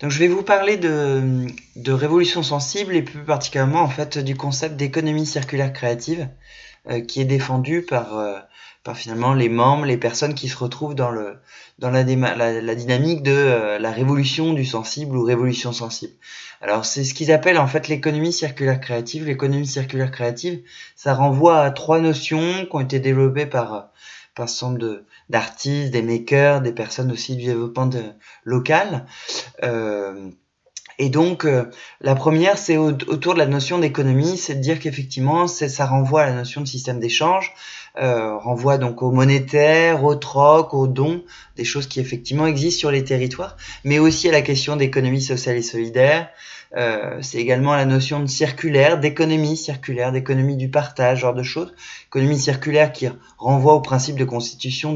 Donc je vais vous parler de révolution sensible et plus particulièrement en fait du concept d'économie circulaire créative qui est défendu par finalement les membres, les personnes qui se retrouvent dans la dynamique de la révolution du sensible ou révolution sensible. Alors c'est ce qu'ils appellent en fait l'économie circulaire créative. L'économie circulaire créative, ça renvoie à trois notions qui ont été développées par un certain nombre d'artistes, des makers, des personnes aussi du développement local. Et donc, la première, c'est autour de la notion d'économie, c'est de dire qu'effectivement, ça renvoie à la notion de système d'échange, renvoie donc au monétaire, au troc, aux dons, des choses qui effectivement existent sur les territoires, mais aussi à la question d'économie sociale et solidaire. C'est également la notion de circulaire, d'économie du partage, genre de choses. Économie circulaire qui renvoie au principe de constitution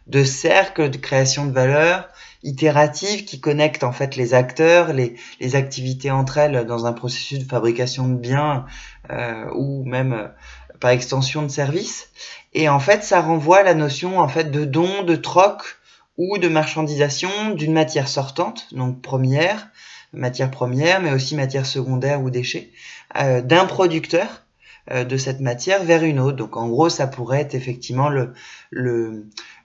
de cercles, de création de valeur, itérative qui connecte en fait les acteurs, les activités entre elles dans un processus de fabrication de biens ou même par extension de services. Et en fait, ça renvoie à la notion en fait de don, de troc ou de marchandisation d'une matière sortante, donc matière première, mais aussi matière secondaire ou déchets, d'un producteur de cette matière vers une autre. Donc en gros, ça pourrait être effectivement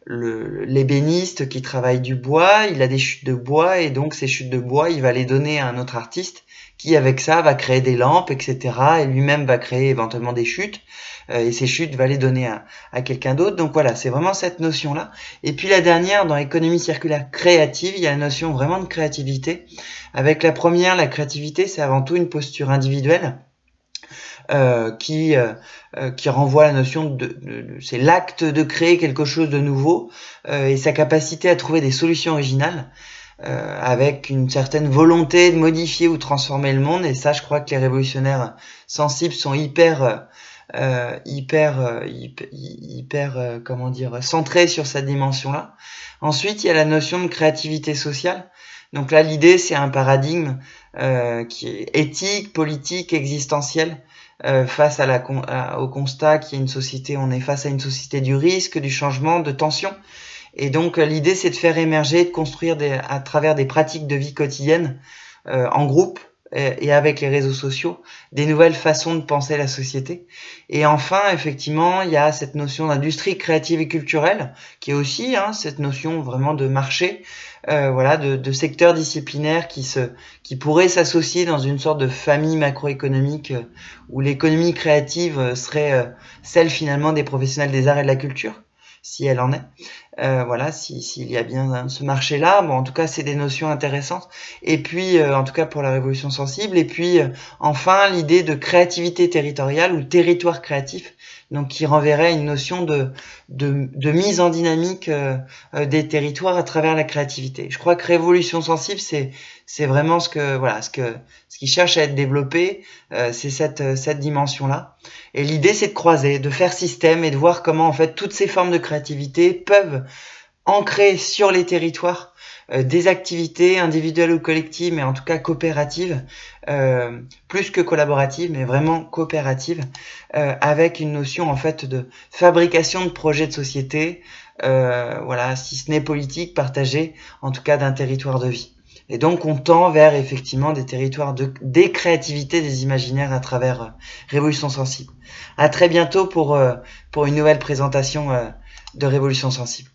l'ébéniste qui travaille du bois, il a des chutes de bois et donc ces chutes de bois, il va les donner à un autre artiste qui avec ça va créer des lampes, etc. et lui-même va créer éventuellement des chutes et ces chutes va les donner à quelqu'un d'autre. Donc voilà, c'est vraiment cette notion-là. Et puis la dernière, dans l'économie circulaire créative, il y a la notion vraiment de créativité. Avec la première, la créativité, c'est avant tout une posture individuelle. Qui renvoie à la notion c'est l'acte de créer quelque chose de nouveau et sa capacité à trouver des solutions originales avec une certaine volonté de modifier ou transformer le monde. Et ça, je crois que les révolutionnaires sensibles sont hyper centrés sur cette dimension-là. Ensuite, il y a la notion de créativité sociale. Donc là, l'idée, c'est un paradigme qui est éthique, politique, existentiel, face au constat qu'il y a une société, on est face à une société du risque, du changement, de tension. Et donc l'idée c'est de faire émerger, de construire à travers des pratiques de vie quotidienne, en groupe et avec les réseaux sociaux, des nouvelles façons de penser la société. Et enfin, effectivement, il y a cette notion d'industrie créative et culturelle, qui est aussi cette notion vraiment de marché, de secteurs disciplinaires qui pourraient s'associer dans une sorte de famille macroéconomique où l'économie créative serait celle finalement des professionnels des arts et de la culture, si elle en est. S'il y a bien ce marché-là, bon, en tout cas, c'est des notions intéressantes. Et puis, en tout cas pour la révolution sensible. Et puis, enfin, l'idée de créativité territoriale ou territoire créatif, donc qui renverrait une notion de mise en dynamique des territoires à travers la créativité. Je crois que révolution sensible, c'est vraiment ce qui cherche à être développé, c'est cette dimension-là. Et l'idée, c'est de croiser, de faire système et de voir comment en fait toutes ces formes de créativité peuvent ancrer sur les territoires des activités individuelles ou collectives, mais en tout cas coopératives, plus que collaboratives, mais vraiment coopératives, avec une notion en fait de fabrication de projets de société, si ce n'est politique, partagé, en tout cas d'un territoire de vie. Et donc on tend vers effectivement des territoires des créativités, des imaginaires à travers Révolution Sensible. À très bientôt pour une nouvelle présentation de Révolution Sensible.